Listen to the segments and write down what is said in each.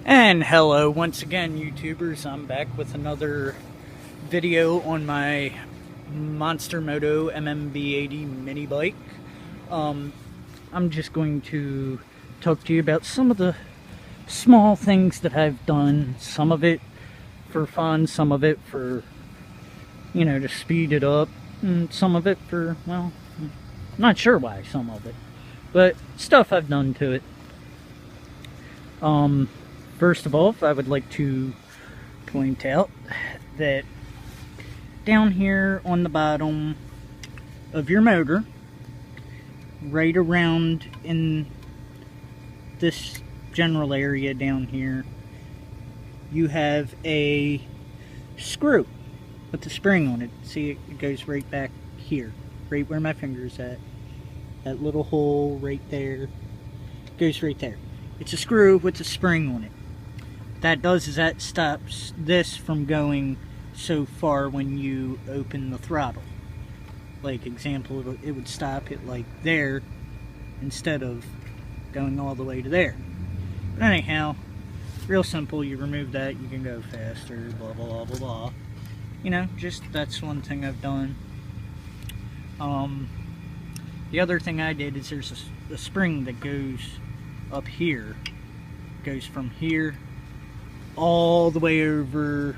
And hello once again, YouTubers. I'm back with another video on my Monster Moto MMB80 mini bike. I'm just going to talk to you about some of the small things that I've done. Some of it for fun, some of it for, to speed it up, and some of it for, well, I'm not sure why some of it, but stuff I've done to it. First of all, I would like to point out that down here on the bottom of your motor, right around in this general area down here, you have a screw with a spring on it. See, it goes right back here, right where my finger's at. That little hole right there goes right there. It's a screw with a spring on it. That does is that stops this from going so far when you open the throttle. Like example, it would stop it like there instead of going all the way to there. But anyhow, real simple. You remove that, you can go faster, blah blah blah blah blah. Just that's one thing I've done. The other thing I did is there's a spring that goes up here. Goes from here all the way over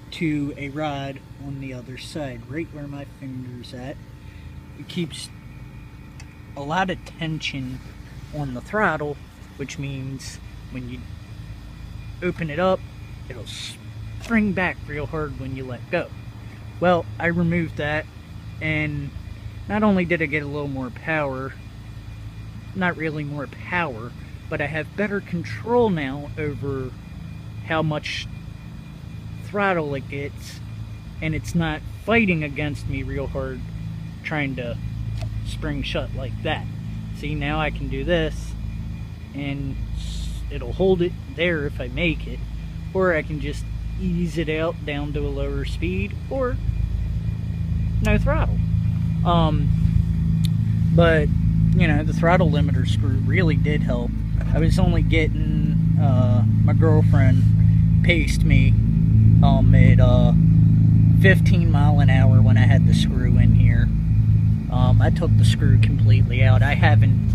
to a rod on the other side, right where my finger's at. It keeps a lot of tension on the throttle, which means when you open it up, it'll spring back real hard when you let go. Well, I removed that, and not only did I get a little more power, not really more power, but I have better control now over how much throttle it gets, and it's not fighting against me real hard trying to spring shut like that. See, now I can do this and it'll hold it there if I make it, or I can just ease it out down to a lower speed, or no throttle. But the throttle limiter screw really did help. I was only getting, my girlfriend paced me at 15 mile an hour when I had the screw in here. I took the screw completely out. I haven't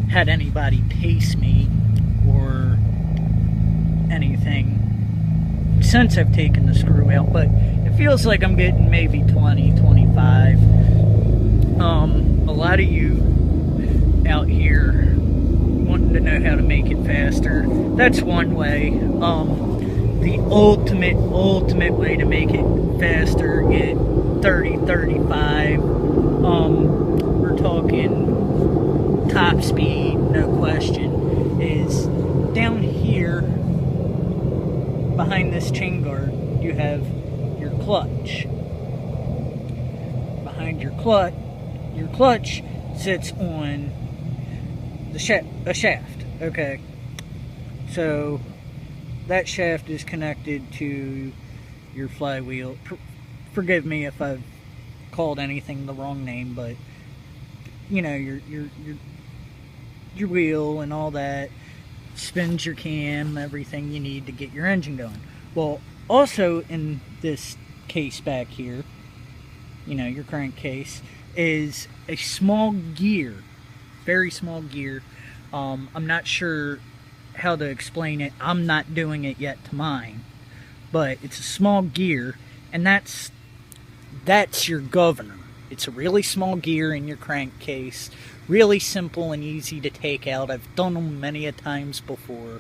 had anybody pace me or anything since I've taken the screw out, but it feels like I'm getting maybe 20, 25. A lot of you out here wanting to know how to make it faster. That's one way. The ultimate way to make it faster, get 30, 35. We're talking top speed, no question, is down here behind this chain guard. You have your clutch. Behind your clutch sits on a shaft. Okay, so that shaft is connected to your flywheel. Forgive me if I've called anything the wrong name, but your wheel and all that spins your cam, everything you need to get your engine going. Well, also in this case back here, your crankcase, is a small gear, very small gear. I'm not sure how to explain it. I'm not doing it yet to mine, but it's a small gear, and that's your governor. It's a really small gear in your crankcase, really simple and easy to take out. I've done them many a times before.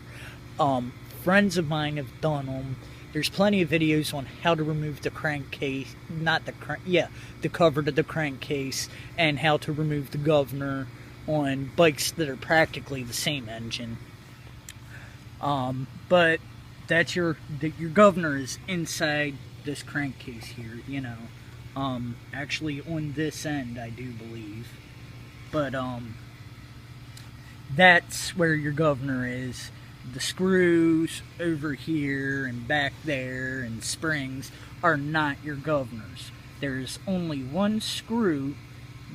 Friends of mine have done them. There's plenty of videos on how to remove the crankcase, the cover to the crankcase, and how to remove the governor on bikes that are practically the same engine. But that's your governor is inside this crankcase here, actually on this end, I do believe. But that's where your governor is. The screws over here and back there and springs are not your governors. There's only one screw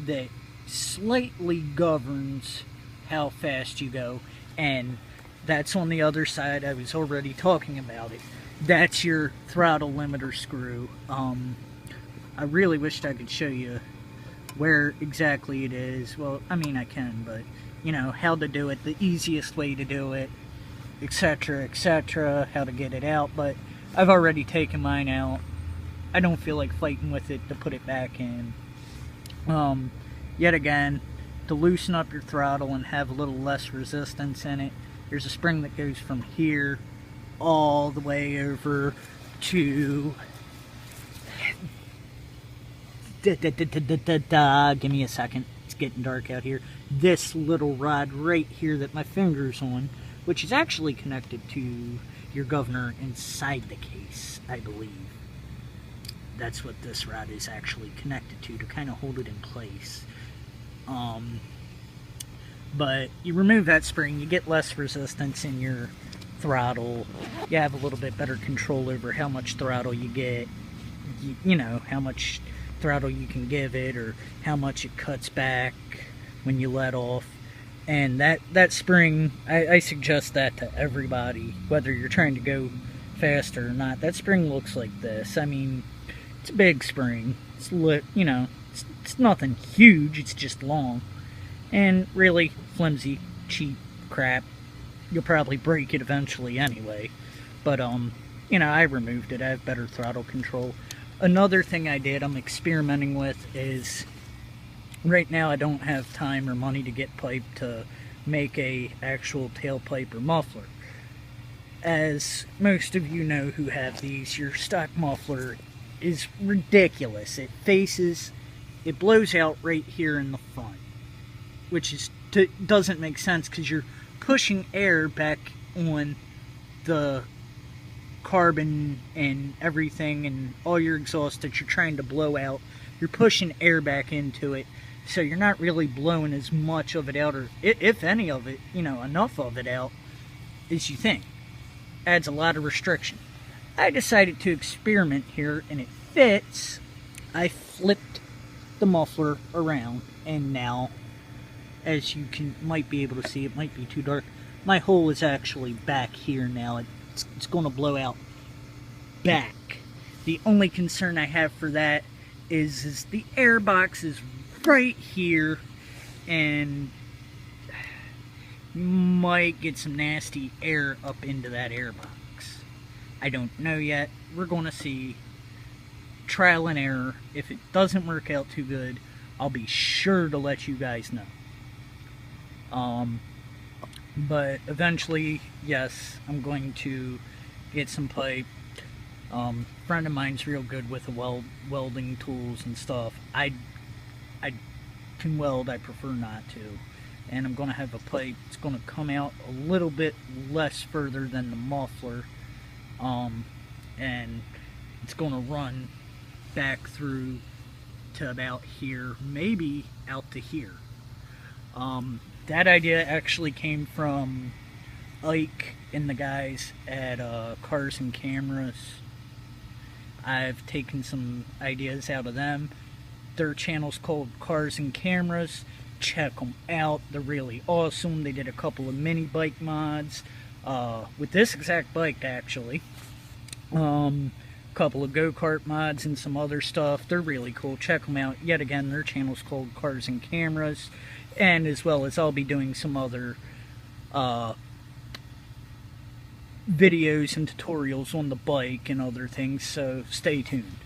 that slightly governs how fast you go, and That's on the other side. I was already talking about it. That's your throttle limiter screw. I really wished I could show you where exactly it is. Well, I mean, I can, but you know how to do it, the easiest way to do it, etc., etc., how to get it out. But I've already taken mine out. I don't feel like fighting with it to put it back in. Yet again, to loosen up your throttle and have a little less resistance in it, there's a spring that goes from here all the way over to give me a second, it's getting dark out here. This little rod right here that my finger's on, which is actually connected to your governor inside the case, I believe. That's what this rod is actually connected to kind of hold it in place. But you remove that spring, you get less resistance in your throttle. You have a little bit better control over how much throttle you get. You know, how much throttle you can give it, or how much it cuts back when you let off. And that spring, I suggest that to everybody, whether you're trying to go faster or not. That spring looks like this. I mean, it's a big spring. It's you know, it's nothing huge. It's just long and really flimsy, cheap crap. You'll probably break it eventually anyway. But you know, I removed it. I have better throttle control. Another thing I did, I'm experimenting with, is right now I don't have time or money to get pipe to make a actual tailpipe or muffler. As most of you know who have these, your stock muffler is ridiculous. It blows out right here in the front, which is doesn't make sense because you're pushing air back on the carbon and everything and all your exhaust that you're trying to blow out. You're pushing air back into it, so you're not really blowing as much of it out, or if any of it, you know, enough of it out as you think. Adds a lot of restriction. I decided to experiment here, and it fits. I flipped the muffler around, and now, as you might be able to see, it might be too dark, my hole is actually back here now. It's going to blow out back. The only concern I have for that is the air box is right here, and you might get some nasty air up into that air box. I don't know yet. We're going to see. Trial and error. If it doesn't work out too good, I'll be sure to let you guys know. But eventually, yes, I'm going to get some pipe. Friend of mine's real good with the welding tools and stuff. I can weld, I prefer not to. And I'm going to have a pipe. It's going to come out a little bit less further than the muffler. And it's going to run back through to about here, maybe out to here. That idea actually came from Ike and the guys at Cars and Cameras. I've taken some ideas out of them. Their channel's called Cars and Cameras. Check them out. They're really awesome. They did a couple of mini bike mods with this exact bike, actually. Couple of go-kart mods and some other stuff. They're really cool. Check them out. Yet again, their channel's called Cars and Cameras. And as well as I'll be doing some other videos and tutorials on the bike and other things, so stay tuned.